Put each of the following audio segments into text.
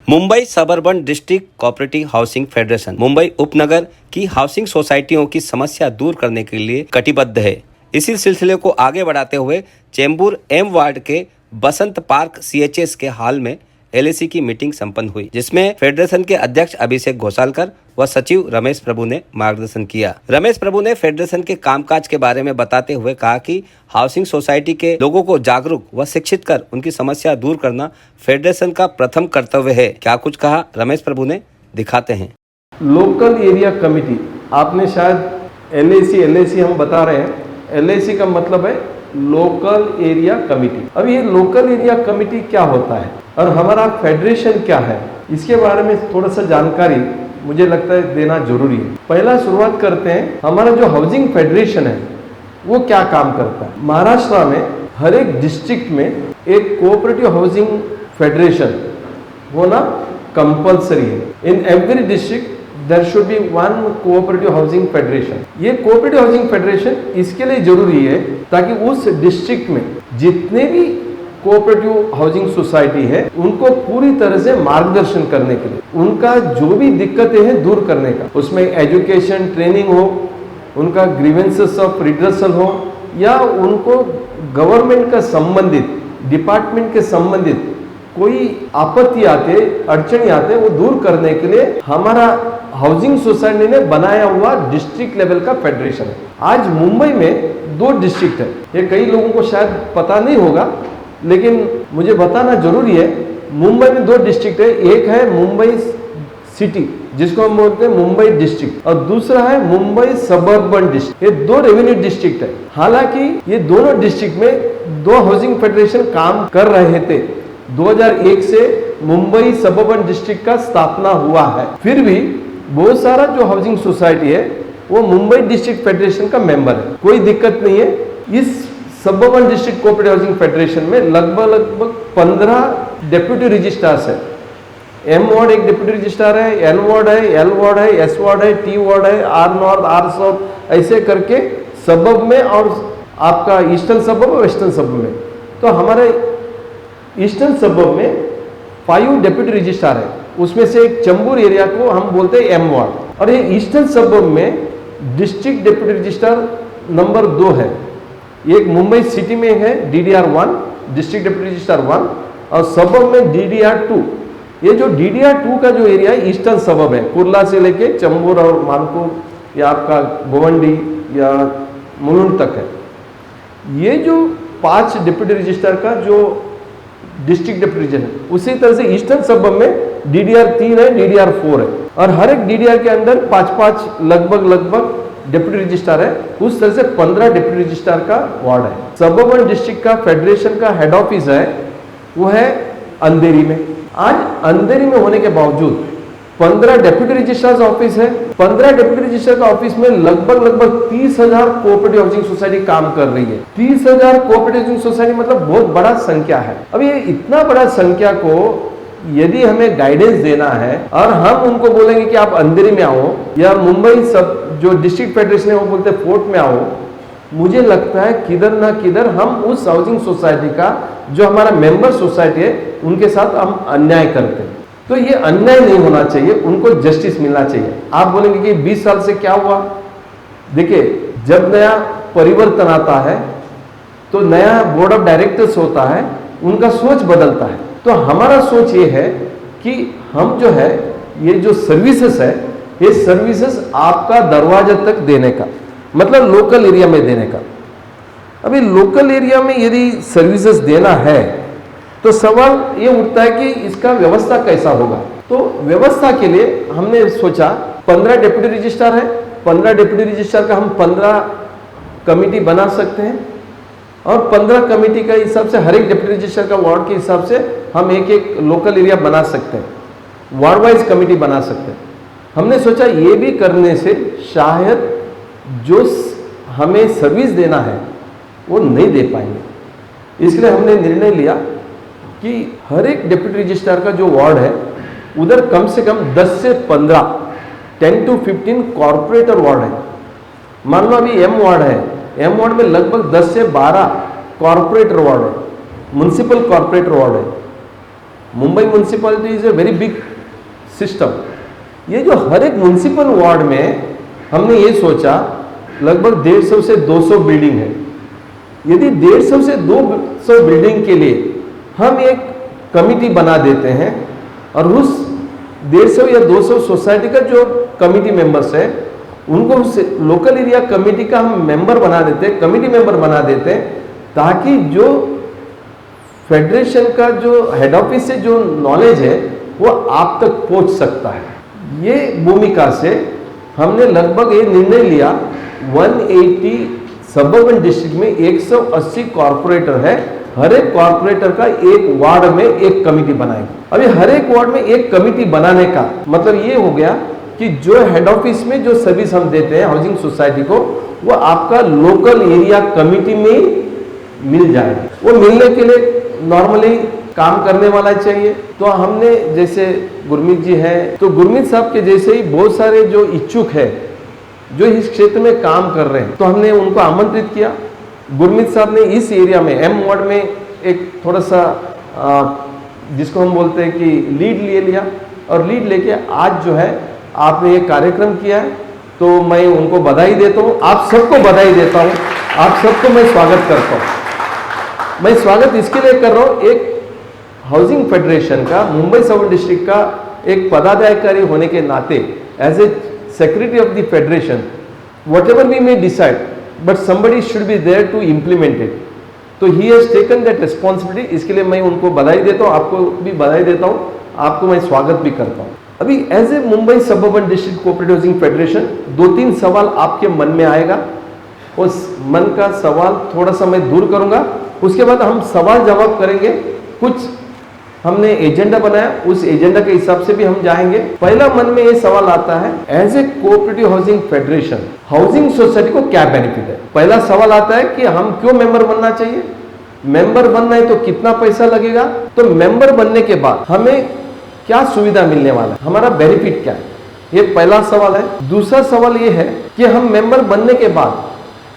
Mumbai suburban district cooperative housing federation Mumbai उपनगर की housing सोसाइटियों की समस्या दूर करने के लिए कटिबद्ध है। इसी सिलसिले को आगे बढ़ाते हुए चेंबूर एम वार्ड के बसंत पार्क CHS के हाल में LAC की मीटिंग संपन्न हुई, जिसमें फेडरेशन के अध्यक्ष अभिषेक घोसालकर व सचिव रमेश प्रभु ने मार्गदर्शन किया। रमेश प्रभु ने फेडरेशन के कामकाज के बारे में बताते हुए कहा कि हाउसिंग सोसाइटी के लोगों को जागरूक व शिक्षित कर उनकी समस्या दूर करना फेडरेशन का प्रथम कर्तव्य है। क्या कुछ कहा रमेश प्रभु ने, दिखाते हैं। लोकल एरिया कमिटी, आपने शायद LAC हम बता रहे हैं। LAC का मतलब है लोकल एरिया कमिटी। अब ये लोकल एरिया कमिटी क्या होता है और हमारा फेडरेशन क्या है, इसके बारे में थोड़ा सा जानकारी मुझे लगता है देना जरूरी है। पहला शुरुआत करते हैं, हमारा जो हाउसिंग फेडरेशन है वो क्या काम करता है। महाराष्ट्र में हर एक डिस्ट्रिक्ट में एक कोऑपरेटिव हाउसिंग फेडरेशन होना कंपलसरी है। In every district there should be one cooperative housing federation. ये कोऑपरेटिव हाउसिंग फेडरेशन इसके लिए जरूरी है ताकि उस डिस्ट्रिक्ट में जितने भी कोऑपरेटिव हाउसिंग सोसाइटी है उनको पूरी तरह से मार्गदर्शन करने के लिए, उनका जो भी दिक्कतें हैं दूर करने का, उसमें एजुकेशन ट्रेनिंग हो, उनका ग्रीवेंसेस ऑफ रिड्रेसल हो, या उनको गवर्नमेंट का संबंधित डिपार्टमेंट के संबंधित कोई आपत्ति आते, अड़चनी आते, वो दूर करने के लिए हमारा हाउसिंग सोसाइटी ने बनाया हुआ डिस्ट्रिक्ट लेवल का फेडरेशन है। आज मुंबई में 2 डिस्ट्रिक्ट है, ये कई लोगों को शायद पता नहीं होगा लेकिन मुझे बताना जरूरी है। मुंबई में 2 डिस्ट्रिक्ट है, एक है मुंबई सिटी जिसको हम बोलते हैं मुंबई डिस्ट्रिक्ट, और दूसरा है मुंबई सबर्बन डिस्ट्रिक्ट। ये 2 रेवेन्यू डिस्ट्रिक्ट है। हालांकि ये दोनों डिस्ट्रिक्ट में 2 हाउसिंग फेडरेशन काम कर रहे थे। 2001 से मुंबई सबर्बन डिस्ट्रिक्ट का स्थापना हुआ है, फिर भी बहुत सारा जो हाउसिंग सोसाइटी है वो मुंबई डिस्ट्रिक्ट फेडरेशन का मेंबर है। कोई दिक्कत नहीं है। इस suburban district cooperative housing federation में लगभग 15 डेप्यूटी रजिस्ट्रार्स है। M वार्ड एक डिप्यूटी रजिस्ट्रार है, N वार्ड है, L वार्ड है, S वार्ड है, T वार्ड है, R नॉर्थ, R साउथ, ऐसे करके सबब में, और आपका ईस्टर्न सबब और वेस्टर्न सबब में। तो हमारे ईस्टर्न सबब में 5 डेप्यूटी रजिस्ट्रार है, उसमें से एक चेंबूर एरिया को हम बोलते हैं M वार्ड, और ये ईस्टर्न सबब में डिस्ट्रिक्ट डेप्यूटी रजिस्ट्रार नंबर 2 है। एक मुंबई सिटी में है DDR1 डिस्ट्रिक्ट डेप्यूटी रजिस्ट्रार 1, और सबब में DDR2। ये जो DDR2 का जो एरिया है ईस्टर्न सबब है, कुर्ला से लेके चेंबूर और मानपुर या आपका गोवंडी या मुलुंड तक है। ये जो 5 डिप्यूटी रजिस्ट्रार का जो डिस्ट्रिक्ट डेप्यूटी रजिस्ट्रार, उसी तरह से ईस्टर्न सबब में DDR3 है, DDR4 है, और हर एक DDR के अंदर 5-5 लगभग डिप्यूटी रजिस्ट्रार है। उस तरह से 15 डिप्यूटी रजिस्ट्रार का वार्ड है। सबर्बन डिस्ट्रिक्ट का फेडरेशन का हेड ऑफिस है वो है अंधेरी में। आज अंधेरी में होने के बावजूद 15 डेप्यूटी रजिस्ट्रार ऑफिस है। 15 डेप्यूटी रजिस्ट्रार का ऑफिस में लगभग 30,000 कोऑपरेटिव हाउसिंग सोसाइटी काम कर रही है। 30,000 कोऑपरेटिव हाउसिंग सोसाइटी मतलब बहुत बड़ा संख्या है। अब ये इतना बड़ा संख्या को यदि हमें गाइडेंस देना है और हम उनको बोलेंगे कि आप अंधेरी में आओ, या मुंबई सब जो डिस्ट्रिक्ट फेडरेशन है वो बोलते हैं फोर्ट में आओ, मुझे लगता है किधर ना किधर हम उस हाउसिंग सोसाइटी का जो हमारा मेंबर सोसाइटी है उनके साथ हम अन्याय करते हैं। तो ये अन्याय नहीं होना चाहिए, उनको जस्टिस मिलना चाहिए। आप बोलेंगे कि 20 साल से क्या हुआ? देखिए, जब नया परिवर्तन आता है तो नया बोर्ड ऑफ डायरेक्टर्स होता है, उनका सोच बदलता है। तो हमारा सोच ये है कि हम जो है ये जो सर्विसेज है, ये सर्विसेज आपका दरवाजा तक देने का, मतलब लोकल एरिया में देने का। अभी लोकल एरिया में यदि सर्विसेज देना है तो सवाल ये उठता है कि इसका व्यवस्था कैसा होगा। तो व्यवस्था के लिए हमने सोचा 15 डेप्यूटी रजिस्ट्रार है, 15 डेप्यूटी रजिस्ट्रार का हम 15 कमिटी बना सकते हैं, और 15 कमिटी का हिसाब से हर एक डिप्टी रजिस्ट्रार का वार्ड के हिसाब से हम एक लोकल एरिया बना सकते हैं, वार्ड वाइज कमिटी बना सकते हैं। हमने सोचा ये भी करने से शायद जो हमें सर्विस देना है वो नहीं दे पाएंगे। इसलिए हमने निर्णय लिया कि हर एक डिप्टी रजिस्ट्रार का जो वार्ड है उधर कम से कम 10 से 15 10 to 15 कॉर्पोरेटर वार्ड है। मान लो अभी M वार्ड है, M वार्ड में लगभग 10 से 12 कॉर्पोरेटर वार्ड है, म्युनिसिपल कॉर्पोरेटर वार्ड है। Mumbai municipality is a very big system. ये जो हर एक म्यूनसिपल वार्ड में हमने ये सोचा लगभग 150 से 200 बिल्डिंग है। यदि 150 से 200 बिल्डिंग के लिए हम एक कमिटी बना देते हैं और उस 150 या 200 सोसाइटी का जो कमिटी मेंबर्स है उनको उस लोकल एरिया कमेटी का हम मेंबर बना देते हैं, कमेटी मेंबर बना देते हैं, ताकि जो फेडरेशन का जो हेड ऑफिस से जो नॉलेज है वो आप तक पहुंच सकता है। ये भूमिका से हमने लगभग ये निर्णय लिया 180 सबअर्बन डिस्ट्रिक्ट में 180 कॉर्पोरेटर है, हर एक कॉर्पोरेटर का एक वार्ड में एक कमेटी बनाएंगे। अभी हर एक वार्ड में एक कमेटी बनाने का मतलब ये हो गया कि जो हेड ऑफिस में जो सर्विस हम देते हैं हाउसिंग सोसाइटी को वो आपका लोकल एरिया कमेटी में मिल जाएगा। वो मिलने के लिए नॉर्मली काम करने वाला चाहिए। तो हमने जैसे गुरमीत जी हैं तो गुरमीत साहब के जैसे ही बहुत सारे जो इच्छुक है जो इस क्षेत्र में काम कर रहे हैं तो हमने उनको आमंत्रित किया। गुरमीत साहब ने इस एरिया में एम वार्ड में एक थोड़ा सा जिसको हम बोलते हैं कि लीड ले लिया और लीड लेके आज जो है आपने ये कार्यक्रम किया है तो मैं उनको बधाई देता हूँ, आप सबको बधाई देता हूँ, आप सबको मैं स्वागत करता हूँ। मैं स्वागत इसके लिए कर रहा हूँ, एक हाउसिंग फेडरेशन का मुंबई साउथ डिस्ट्रिक्ट का एक पदाधिकारी होने के नाते as a secretary of the federation whatever we may decide but somebody should be there to implement it, तो he has taken that responsibility। इसके लिए मैं उनको बधाई देता हूँ, आपको भी बधाई देता हूँ, आपको मैं स्वागत भी करता हूँ। अभी as a Mumbai suburban district cooperative housing federation 2-3 सवाल आपके मन में आएगा, उस मन का सवाल थोड़ा सा मैं दूर करूंगा, उसके बाद हम सवाल जवाब करेंगे। कुछ हमने एजेंडा बनाया, उस एजेंडा के हिसाब से भी हम जाएंगे। पहला मन में ये सवाल आता है as a cooperative housing federation housing society को क्या बेनिफिट है। पहला सवाल आता है कि हम क्यों मेंबर बनना चाहिए, मेंबर बनना है तो कितना पैसा लगेगा, तो मेंबर बनने के बाद हमें क्या सुविधा मिलने वाला है, हमारा बेनिफिट क्या है, ये पहला सवाल है। दूसरा सवाल ये है कि हम मेंबर बनने के बाद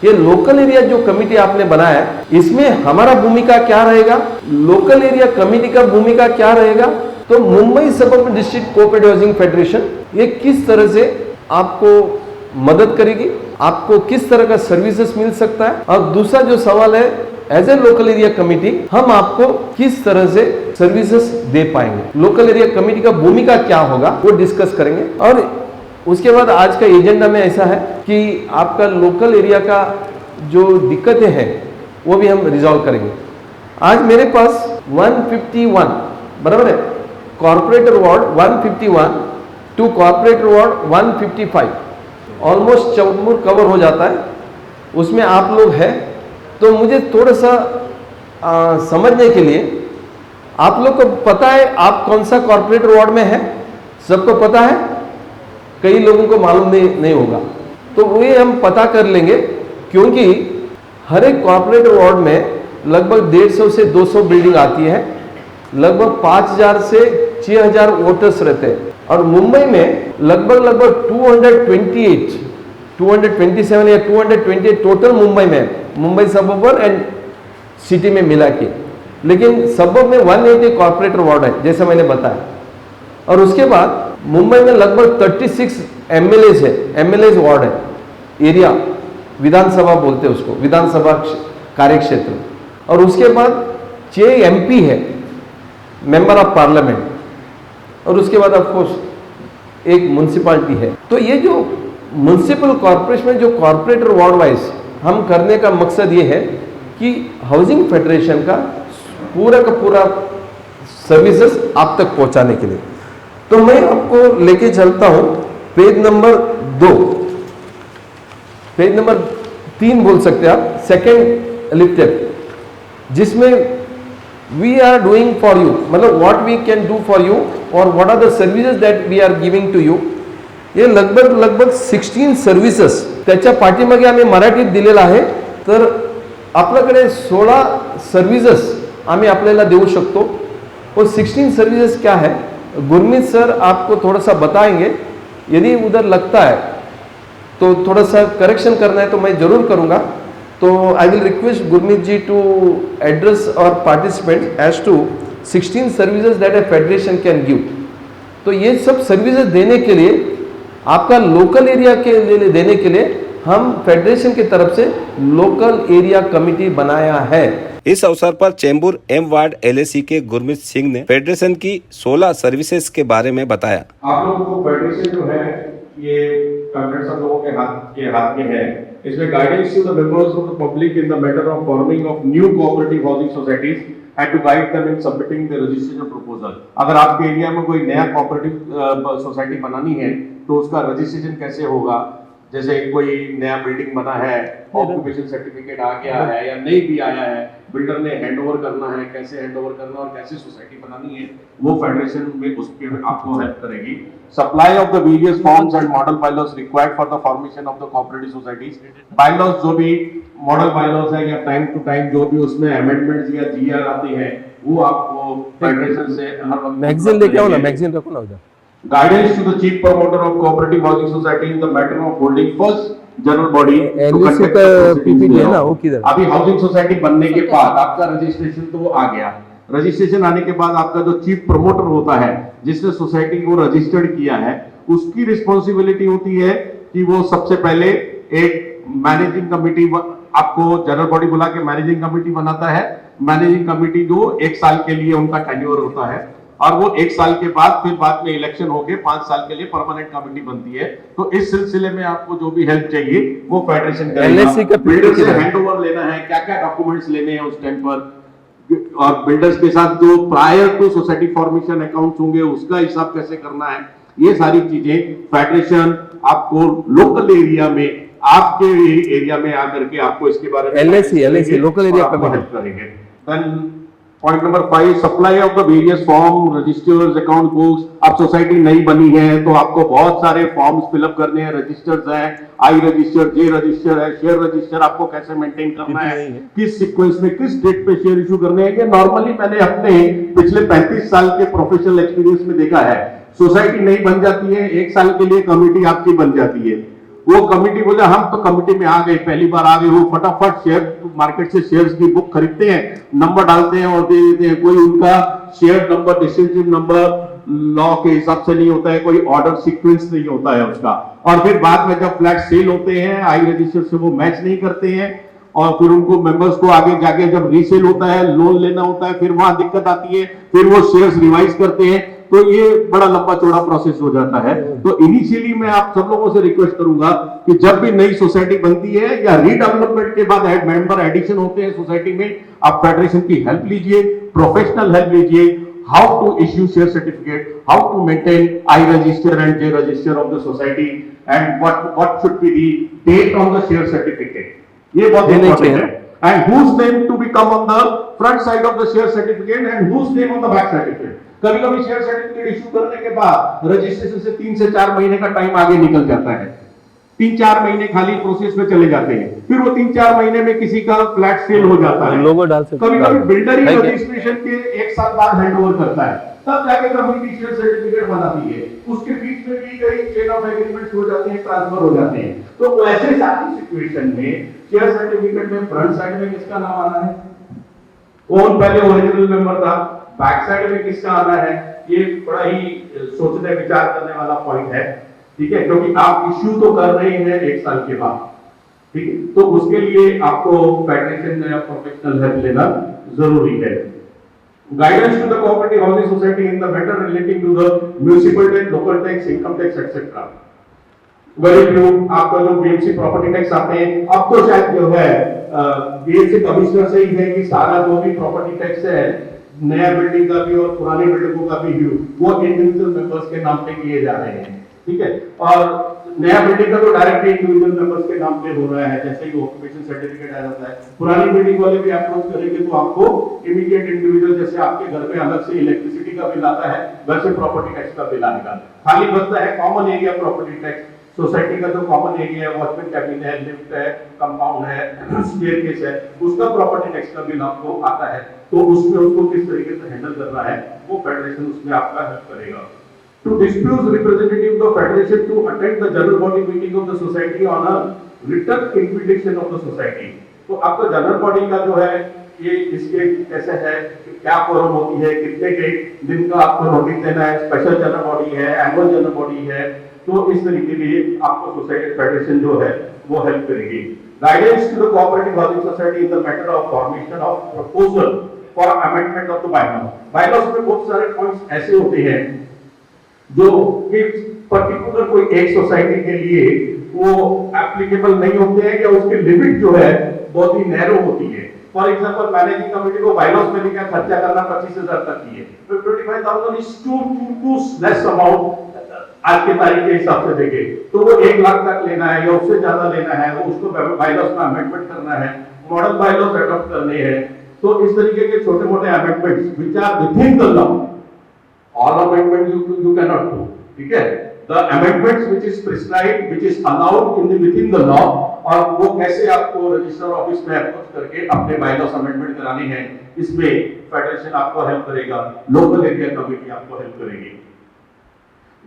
ये लोकल एरिया जो कमेटी आपने बनाया है इसमें हमारा भूमिका क्या रहेगा, लोकल एरिया कमेटी का भूमिका क्या रहेगा, तो Mumbai suburban district cooperative housing federation ये किस तरह से आपको मदद करेगी, आपको किस तरह का सर्विसेज मिल सकता है। और दूसरा जो सवाल है as a local area committee हम आपको किस तरह से सर्विसेज दे पाएंगे, लोकल एरिया कमेटी का भूमिका क्या होगा वो डिस्कस करेंगे। और उसके बाद आज का एजेंडा में ऐसा है कि आपका लोकल एरिया का जो दिक्कतें हैं वो भी हम रिजॉल्व करेंगे। आज मेरे पास 151 बराबर है corporator ward 151 to corporator ward 155 almost चौमुर कवर हो जाता है, उसमें आप लोग हैं। तो मुझे थोड़ा सा समझने के लिए आप लोग को पता है आप कौन सा कॉर्पोरेटर वार्ड में है, सबको पता है, कई लोगों को मालूम नहीं होगा, तो वो हम पता कर लेंगे क्योंकि हर एक कॉर्पोरेटर वार्ड में लगभग 150 से 200 बिल्डिंग आती है, लगभग 5000 से 6000 वोटर्स रहते हैं और मुंबई में लगभग 227 या 228 टोटल मुंबई में, मुंबई सबअर्बन एंड सिटी में मिला के, लेकिन सबअर्ब में 180 कॉर्पोरेटर वार्ड है जैसे मैंने बताया। और उसके बाद मुंबई में लगभग 36 एमएलएज है, एमएलएज वार्ड है, एरिया विधानसभा बोलते हैं उसको, विधानसभा कार्य क्षेत्र। और उसके बाद 6 एमपी है, मेंबर ऑफ पार्लियामेंट, और उसके बाद ऑफकोर्स एक म्यूनसिपालिटी है। तो ये जो म्यूनसिपल कॉर्पोरेशन में जो कॉर्पोरेटर वार्ड वाइज हम करने का मकसद ये है कि हाउसिंग फेडरेशन का पूरा सर्विसेज आप तक पहुंचाने के लिए। तो मैं आपको लेके चलता हूं पेज नंबर 2, पेज नंबर 3 बोल सकते हैं आप, सेकेंड लिफ्टेड, जिसमें we are doing for you, मतलब what we can do for you और what are the services that we are giving to you. हे लगभग 16 सर्विसेस त्याच्या पाठीमागे आम्ही मराठीत दिलेला आहे, तर आपल्याकडे 16 सर्विसेस आम्ही आपल्याला देऊ शकतो। वो 16 सर्विसेस क्या है गुरमीत सर आपको थोड़ा सा बताएंगे, यदि उधर लगता है तो थोड़ा सा करेक्शन करना है तो मैं जरूर करूंगा। तो I will request Gurmeet ji to address और participant as to 16 services that a federation can give. तो ये सब सर्विसेज देने के लिए आपका लोकल एरिया के लिए देने के लिए हम फेडरेशन की तरफ से लोकल एरिया कमिटी बनाया है। इस अवसर पर चेंबूर एम वार्ड एलएसी के गुरमीत सिंह ने फेडरेशन की 16 सर्विसेज के बारे में बताया। आप लोगों को फेडरेशन जो है ये कांग्रेस सब लोगों के हाथ में है। इसमें guidance to the members of the public in the matter of forming of new cooperative housing societies and to guide them in submitting the registration proposal. अगर आपके एरिया में कोई नया कोऑपरेटिव सोसाइटी बनानी है तो उसका रजिस्ट्रेशन कैसे होगा, जैसे कोई नया बिल्डिंग बना है, ऑक्यूपेशन सर्टिफिकेट आ गया है या नहीं भी आया है, बिल्डर ने हैंडओवर करना है, कैसे हैंडओवर करना और कैसे सोसाइटी बनानी है, वो फेडरेशन में उसके आपको हेल्प करेगी। Supply of the various forms and model bylaws required for the formation of the cooperative societies. Bylaws जो भी मॉडल बायलॉज है या टाइम टू टाइम जो भी उसमें अमेंडमेंट्स या जीआर आती है वो आपको फेडरेशन से हर वक्त मैगजीन लेके आओ ना, मैगजीन रखो ना उधर। Guidance to the chief promoter of cooperative housing society in the matter of holding first general body to LIC conduct का the proceedings PPT है ना, thereof। वो किधर? अभी हाउसिंग सोसाइटी बनने के बाद आपका रजिस्ट्रेशन तो आ गया। रजिस्ट्रेशन आने के बाद आपका जो चीफ प्रमोटर होता है जिसने सोसाइटी को रजिस्टर्ड किया है, उसकी रिस्पॉन्सिबिलिटी होती है कि वो सबसे पहले एक मैनेजिंग कमिटी आपको जनरल बॉडी बुला के मैनेजिंग कमिटी बनाता है। मैनेजिंग कमिटी जो 1 साल के लिए उनका टेन्योर होता है और वो 1 साल के बाद फिर बाद में इलेक्शन होके 5 साल के लिए परमानेंट कमिटी बनती है। तो इस सिलसिले में आपको जो भी हेल्प चाहिए वो फेडरेशन करेगा। LIC का बिल्डर से हैंडओवर लेना है, क्या क्या डॉक्यूमेंट्स लेने हैं उस टाइम पर, और बिल्डर्स के साथ जो prior to society formation accounts होंगे उसका हिसाब कैसे करना है, ये सारी चीजें फेडरेशन आपको लोकल एरिया में आपके एरिया में आकर के आपको इसके बारे में LIC लोकल एरिया कमिटी करेंगे। Then point number 5, supply of the various form registers account books. अब सोसाइटी नई बनी है तो आपको बहुत सारे फॉर्म्स फिलअप करने हैं, रजिस्टर्स हैं, आई रजिस्टर, जे रजिस्टर है, शेयर रजिस्टर आपको कैसे मेंटेन करना है, किस सीक्वेंस में किस डेट पे शेयर इशू करने हैं। ये नॉर्मली मैंने अपने पिछले 35 साल के प्रोफेशनल एक्सपीरियंस में देखा है। सोसाइटी नई बन जाती है, 1 साल के लिए कमेटी आपकी बन जाती है। वो कमेटी बोले हम तो कमेटी में आ गए, पहली बार आ गए, वो फटाफट शेयर मार्केट से शेयर्स की बुक खरीदते हैं, नंबर डालते हैं और दे देते हैं। कोई उनका share number, distinctive number law के हिसाब से नहीं होता है, कोई ऑर्डर सीक्वेंस नहीं होता है उसका। और फिर बाद में जब फ्लैट सेल होते हैं आई रजिस्टर से वो मैच नहीं करते हैं और फिर उनको मेंबर्स को आगे जाके जब रीसेल होता है, लोन लेना होता है, फिर वहां दिक्कत आती है, फिर वो शेयर्स रिवाइज करते हैं। तो ये बड़ा लंबा चौड़ा प्रोसेस हो जाता है। तो इनिशियली मैं आप सब लोगों से रिक्वेस्ट करूंगा कि जब भी नई सोसाइटी बनती है या रीडेवलपमेंट के बाद मेंबर एडिशन होते हैं सोसाइटी में, आप फेडरेशन की हेल्प लीजिए, प्रोफेशनल हेल्प लीजिए। How to issue share certificate, how to maintain I register and J register of the society and what should be the date on the share certificate, ये बहुत important है। And whose name to become on the front side of the share certificate and whose name on the back certificate। कभी कभी share certificate issue करने के बाद registration से 3 से 4 महीने का टाइम आगे निकल जाता है। 3-4 महीने खाली प्रोसेस में चले जाते हैं, फिर वो 3-4 महीने में किसी का फ्लैट सेल हो जाता है। लोगो डाल सकते, कभी कभी बिल्डर ही रजिस्ट्रेशन के 1 साल बाद हैंडओवर करता है, तब जाके कम्युनिटी शेयर सर्टिफिकेट बनाती है। उसके बीच में भी कई चेन ऑफ एग्रीमेंट्स हो जाते हैं, ट्रांसफर हो जाते हैं। तो ऐसे सारी सिचुएशन में शेयर सर्टिफिकेट में फ्रंट साइड में किसका नाम आना है, कौन पहले ओरिजिनल मेंबर था, बैक साइड में किसका आना है, ये बड़ा ही सोचने विचार करने वाला पॉइंट है। ठीक है, क्योंकि आप इश्यू तो कर रहे हैं 1 साल के बाद। ठीक है, तो उसके लिए आपको फेडरेशन या प्रोफेशनल हेल्प लेना जरूरी है। Guidance to the cooperative housing society in the matter relating to the municipal tax, local tax, income tax etcetera. Very true, आपका जो बीएमसी प्रॉपर्टी टैक्स आते हैं, अब तो शायद जो है बीएमसी कमिश्नर से ही है कि सारा जो भी प्रॉपर्टी टैक्स है नया बिल्डिंग का भी और पुरानी बिल्डिंगों का भी वो इंडिविजुअल मेंबर्स के नाम पे किए जा रहे हैं। ठीक है, और नया बिल्डिंग का तो डायरेक्टली इंडिविजुअल मेंबर्स के नाम पे हो रहा है, जैसे ही ऑक्यूपेशन सर्टिफिकेट आ जाता है। पुरानी बिल्डिंग वाले भी अप्रोच करेंगे तो आपको इमीडिएट इंडिविजुअल, जैसे आपके घर पे अलग से इलेक्ट्रिसिटी का बिल आता है वैसे प्रॉपर्टी टैक्स का बिल आएगा। खाली बचता है common area property tax. Society का जो कॉमन एरिया है, वॉचमैन कैबिन है, लिफ्ट है, कंपाउंड है, स्टेयरकेस है, उसका प्रॉपर्टी टैक्स का बिल आपको आता है। तो उसमें उसको किस तरीके से हैंडल करना है वो फेडरेशन उसमें आपका हेल्प करेगा। To dispute representative of the federation to attend the general body meeting of the society on a written invitation of the society। तो आपका जनरल बॉडी का जो है ये इसके कैसे है, क्या फॉर्म होती है, कितने के दिन का आपको नोटिस देना है, स्पेशल जनरल बॉडी है, एनुअल जनरल बॉडी है, तो इस तरीके की आपको सोसाइटी फेडरेशन जो है वो हेल्प करेगी। Guidance to the cooperative housing society in the matter of formation of proposal for amendment of the bylaw. Bylaws में बहुत सारे पॉइंट्स ऐसे होते हैं जो कि पर्टिकुलर कोई एक सोसाइटी के लिए वो एप्लीकेबल नहीं होते हैं, या उसकी लिमिट जो है बहुत ही नैरो होती है। फॉर एग्जांपल, मैनेजिंग कमेटी को बायलॉज में लिखा खर्चा करना 25,000 तक की है, तो 25,000 इज टू लेस अमाउंट आज के तारीख के हिसाब से देखें तो वो 1 लाख तक लेना है या उससे ज्यादा लेना है, वो उसको बायलॉज में अमेंडमेंट करना है, मॉडल बायलॉज अडॉप्ट करने हैं। तो इस तरीके के छोटे मोटे amendments which are within the law, all amendment you can not do, ठीक है। The amendments which is prescribed, which is allowed in the within the law, और वो कैसे आपको रजिस्टर ऑफिस में अप्रोच करके अपने बायलॉज अमेंडमेंट कराने हैं, इसमें फेडरेशन आपको हेल्प करेगा, लोकल एरिया कमेटी आपको हेल्प करेगी।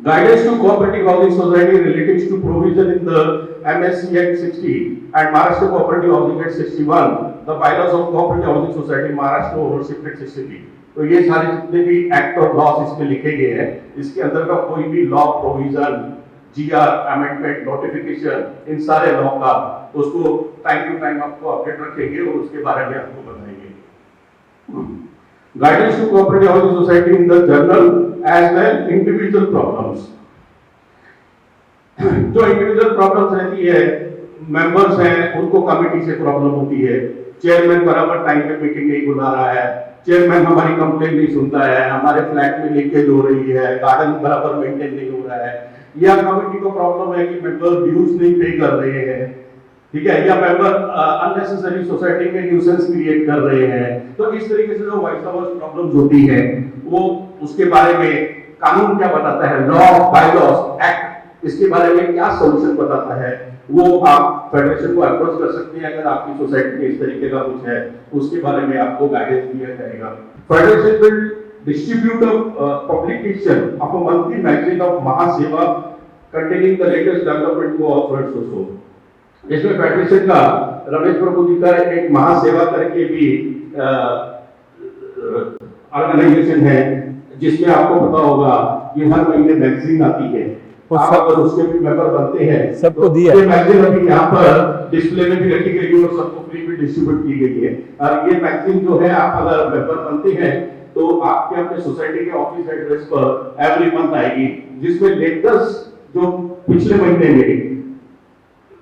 Guidance to cooperative housing society relating to provision in the MSC Act 60 and Maharashtra Cooperative Housing Act 61, the bylaws of cooperative housing society Maharashtra Ownership Act 63। तो ये सारे जितने भी act और laws इसमें लिखे गए हैं, इसके अंदर का कोई भी law provision, GR, amendment, notification, इन सारे लॉ का उसको टाइम टू टाइम आपको अपडेट रखेंगे और उसके बारे में आपको बताएंगे। Guidance to cooperative housing society in the journal as well individual problems। जो इंडिविजुअल प्रॉब्लम्स रहती है, मेंबर्स हैं उनको कमेटी से प्रॉब्लम होती है, चेयरमैन बराबर टाइम पे मीटिंग नहीं बुला रहा है, चेयरमैन हमारी कंप्लेंट नहीं सुनता है, हमारे फ्लैट में लीकेज हो रही है, गार्डन बराबर मेंटेन नहीं हो रहा है, या कमेटी को प्रॉब्लम है कि मेंबर ड्यूज नहीं पे कर रहे हैं, ठीक है, या मेंबर अननेसेसरी सोसाइटी में न्यूसेंस क्रिएट कर रहे हैं। तो इस तरीके से जो वाइस वर्सा प्रॉब्लम्स होती है वो उसके बारे में कानून क्या बताता है, लॉ, बायलॉज, एक्ट, इसके बारे में क्या सॉल्यूशन बताता है, वो आप फेडरेशन को अप्रोच कर सकते हैं। अगर आपकी सोसाइटी में इस तरीके का कुछ है उसके बारे में आपको गाइडेंस दिया जाएगा। Federation will distribute a publication of a monthly magazine of Mahaseva containing the latest development को ऑफ फ्रंट सोशो। इसमें फेडरेशन का रमेश प्रभु जी का एक महासेवा करके भी ऑर्गेनाइजेशन है, जिसमें आपको पता होगा कि हर महीने मैगजीन आती है, आप अगर उसके भी मेंबर बनते हैं सबको तो दिया ये मैगजीन अभी यहाँ पर डिस्प्ले में भी रखी गई है और सबको फ्री में डिस्ट्रीब्यूट की गई है। और ये मैगजीन जो है आप अगर मेंबर बनते हैं तो आपके अपने सोसाइटी के ऑफिस एड्रेस पर एवरी मंथ आएगी, जिसमें लेटेस्ट जो पिछले महीने में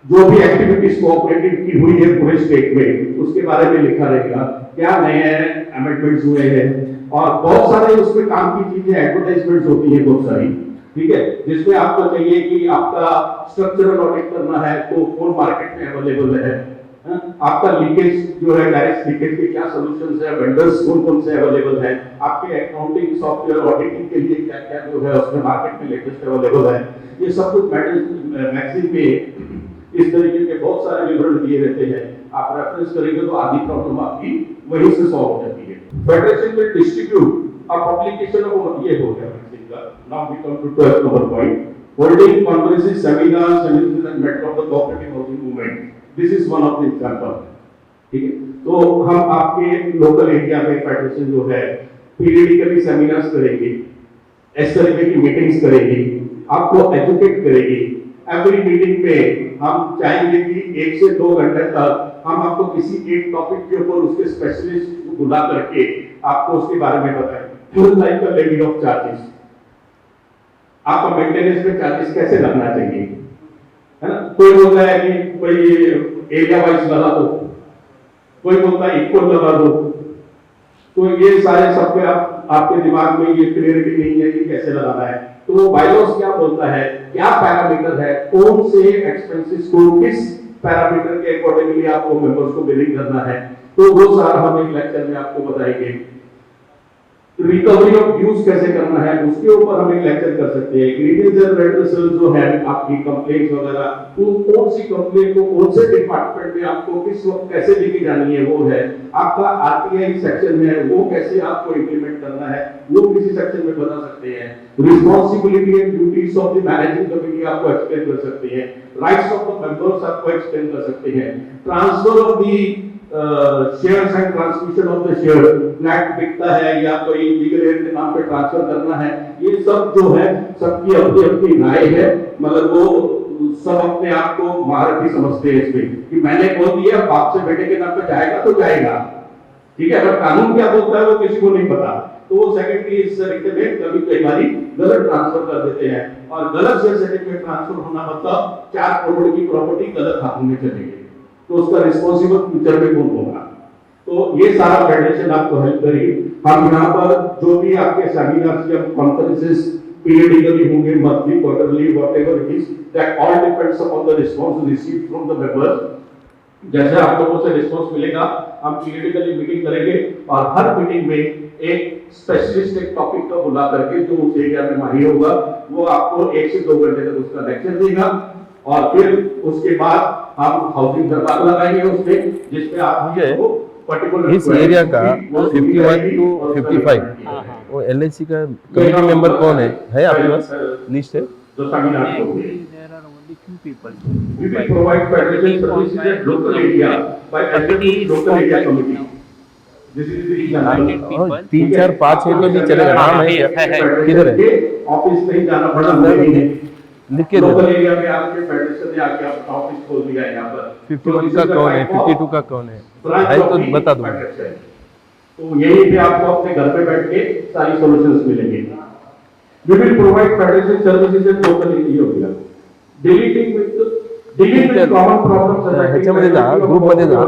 जो भी एक्टिविटीज कोऑपरेटिव की हुई है पूरे स्टेट में उसके बारे में लिखा रहेगा, क्या नए अमेंडमेंट्स हुए हैं, और बहुत सारे उसमें काम की चीजें एडवर्टाइजमेंट्स होती है बहुत सारी, ठीक है, जिसमें आपको चाहिए कि आपका स्ट्रक्चरल ऑडिट करना है तो कौन मार्केट में अवेलेबल है, आपका लीकेज जो है डायरेक्ट लीकेज के क्या सॉल्यूशंस है, वेंडर्स कौन कौन से अवेलेबल हैं, आपके अकाउंटिंग सॉफ्टवेयर ऑडिटिंग के लिए क्या क्या जो है उसमें मार्केट में लेटेस्ट अवेलेबल है, ये सब कुछ मैगजीन में इस तरीके के बहुत सारे विवरण दिए रहते हैं। आप रेफरेंस करेंगे तो आधी प्रॉब्लम आपकी वहीं से सॉल्व हो जाती है। Federation will distribute a publication of ये हो गया मैगजीन का। Now we come to 12th number point, holding conferences, seminars and matter of the cooperative housing movement. This is one of the example, ठीक है। तो हम आपके लोकल एरिया में फेडरेशन जो है पीरियडिकली सेमिनार्स करेंगे, इस तरीके की मीटिंग्स करेगी, आपको एजुकेट करेगी। एवरी मीटिंग में हम चाहेंगे कि 1 से 2 घंटे तक हम आपको किसी एक टॉपिक के ऊपर उसके स्पेशलिस्ट को बुला करके आपको उसके बारे में बताएं। Like the levy of charges, आपका मेंटेनेंस में चार्जेस कैसे लगना चाहिए, है ना। कोई बोलता है कि कोई एरिया वाइज लगा दो, कोई बोलता है इक्वल लगा दो, तो ये सारे सबके आपके दिमाग में ये क्लियरिटी नहीं है कि कैसे लगाना है। तो वो बायलॉज क्या बोलता है, क्या पैरामीटर है, कौन से एक्सपेंसेस को किस पैरामीटर के अकॉर्डिंगली आपको मेंबर्स को बिलिंग करना है, तो वो सारा हम एक लेक्चर में आपको बताएंगे। रिकवरी ऑफ ड्यूज कैसे करना है उसके ऊपर हम एक लेक्चर कर सकते हैं। ग्रीवेंस एंड रेड्रेसल जो है आपकी कंप्लेंट्स वगैरह, तो कौन सी कंप्लेंट को कौन से डिपार्टमेंट में आपको किस वक्त कैसे लेके जानी है, वो है। आपका आरटीआई सेक्शन है वो कैसे आपको इंप्लीमेंट करना है वो किसी सेक्शन में बता सकते हैं। Responsibility and duties of the managing committee आपको एक्सप्लेन कर सकते हैं। राइट्स ऑफ द मेंबर्स आपको एक्सप्लेन कर सकते हैं। Transfer of the shares and transmission of the share, flat बिकता है या कोई लीगल एड के नाम पे ट्रांसफर करना है, ये सब जो है सबकी अपनी अपनी राय है, मगर वो सब अपने आप को महारथी समझते हैं इसमें कि मैंने बोल दिया बाप से बेटे के नाम पे जाएगा तो जाएगा, ठीक है। अगर कानून क्या बोलता है वो किसी को नहीं पता, तो वो सेक्रेटरी इस तरीके में कभी कई बार गलत ट्रांसफर कर देते हैं, और गलत शेयर सर्टिफिकेट ट्रांसफर होना मतलब 4 करोड़ की प्रॉपर्टी गलत हाथों में चली गई, तो उसका रिस्पॉन्सिबल फ्यूचर में कौन होगा। तो ये सारा फेडरेशन आपको हेल्प करेगी। हम यहाँ पर जो भी आपके सेमिनार्स या कॉन्फ्रेंसेस पीरियडिकली होंगे, monthly, quarterly, whatever it is, that all depends upon the response received from the members. जैसे आप लोगों से रिस्पांस मिलेगा, हम पीरियडिकली मीटिंग करेंगे और हर मीटिंग में एक स्पेशलिस्ट एक टॉपिक का बुला करके जो उस एरिया में माहिर होगा वो आपको 1 से 2 घंटे तक उसका लेक्चर देगा, और फिर उसके बाद हम हाउसिंग दरबार लगाएंगे उसमें, जिसमें आपको पर्टिकुलर इस एरिया का 51 टू 55 वो एलआईसी का कमेटी मेंबर कौन है आपके पास लिस्ट है? जो सेमिनार को There are only few people. we will provide federation services at local area by establishing local area committee. This is the reason. 3 4 5 6 तो भी चलेगा, नाम है किधर है? ऑफिस नहीं जाना पड़ा, नहीं है लिख के दो। लोकल एरिया में आपके फेडरेशन ने आके आपका ऑफिस खोल दिया है यहाँ पर। 51 का कौन है, 52 का कौन है, है तो बता दो। तो यही पे आपको अपने घर पे बैठ के सारी सॉल्यूशंस मिलेंगे। We will provide federation services at local area. Dealing with common problems. ह्याच्यामध्ये जा, ग्रुपमध्ये जा,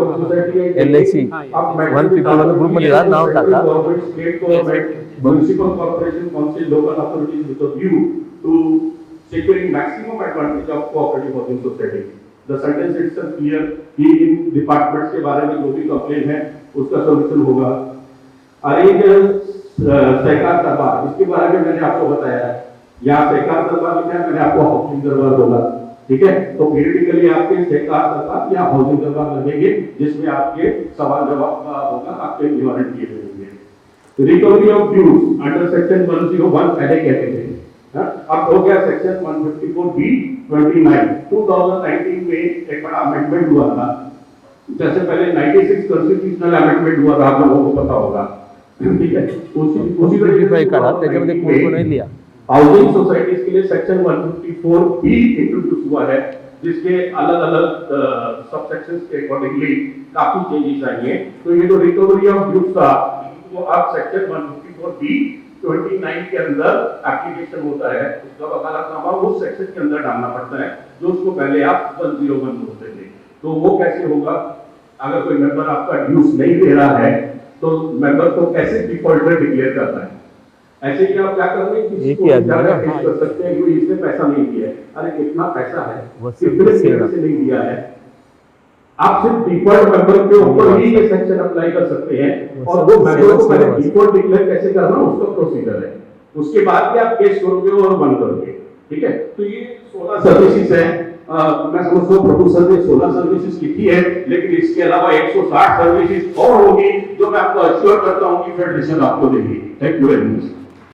LIC 151 ग्रुपमध्ये जा, नाव टाका. State government, municipal corporation, council, local authorities with a view to securing maximum advantage of cooperative housing society. The sentence itself clear कि इन departments के बारे में जो भी कंप्लेन है उसका सॉल्यूशन होगा। अरेंज सहकार दरबार, इसके बारे में मैंने आपको बताया है, यहाँ सहकार दरबार में क्या मैंने आपको हाउसिंग दरबार बोला, ठीक है। तो पीरियडिकली आपके सहकार दरबार या हाउसिंग दरबार लगेंगे, जिसमें आपके सवाल जवाब होगा, आपके निवारण किए जाएंगे। Recovery of dues under section 101 पहले कहते थे, अब हो गया सेक्शन 154B29। 2019 में एक बड़ा अमेंडमेंट हुआ था, जैसे पहले 96 कॉन्स्टिट्यूशनल अमेंडमेंट हुआ था, आप लोगों को पता होगा, ठीक है। उसी वेरीफाई करा, त्याच्यामध्ये कोण कोण नाही लिया। हाउसिंग सोसाइटीज के लिए सेक्शन 154B इंट्रोड्यूस हुआ है, जिसके अलग अलग सब सेक्शंस के अकॉर्डिंगली काफी चेंजेस आएंगे। तो ये जो रिकवरी ऑफ ड्यूज था वो अब सेक्शन 154B29 के अंदर एप्लीकेशन होता है, उसका वकालतनामा उस सेक्शन के अंदर डालना पड़ता है, जो उसको पहले आप 101 बोलते थे। तो वो कैसे होगा, अगर कोई मेंबर आपका ड्यूज नहीं दे रहा है तो मेंबर को कैसे डिफॉल्टर डिक्लेयर करता है, ऐसे कि आप क्या करेंगे, किसी को जाकर केस कर सकते हैं कि इसने पैसा नहीं दिया है, अरे कितना पैसा है, कितने से नहीं दिया है, आप सिर्फ डिफॉल्ट मेंबर के ऊपर ही ये सेक्शन अप्लाई कर सकते हैं, और वो मेंबर को पहले डिफॉल्ट डिक्लेयर कैसे करना उसका प्रोसीजर है, उसके बाद भी आप केस करोगे और बंद करोगे, ठीक है। तो ये 16 सर्विसेज है, मैं समझता हूँ प्रभु सर ने 16 सर्विसेज की है, लेकिन इसके अलावा 160 सर्विसेज और होगी, जो मैं आपको अश्योर करता हूँ कि फेडरेशन आपको देगी। Thank you very much.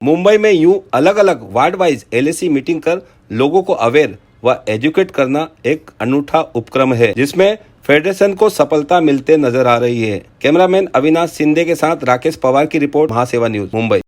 Mumbai में यूं अलग अलग वार्ड वाइज LAC मीटिंग कर लोगों को अवेयर व एजुकेट करना एक अनूठा उपक्रम है, जिसमें फेडरेशन को सफलता मिलते नजर आ रही है। कैमरामैन अविनाश सिंधे के साथ राकेश पवार की रिपोर्ट, महासेवा न्यूज, मुंबई।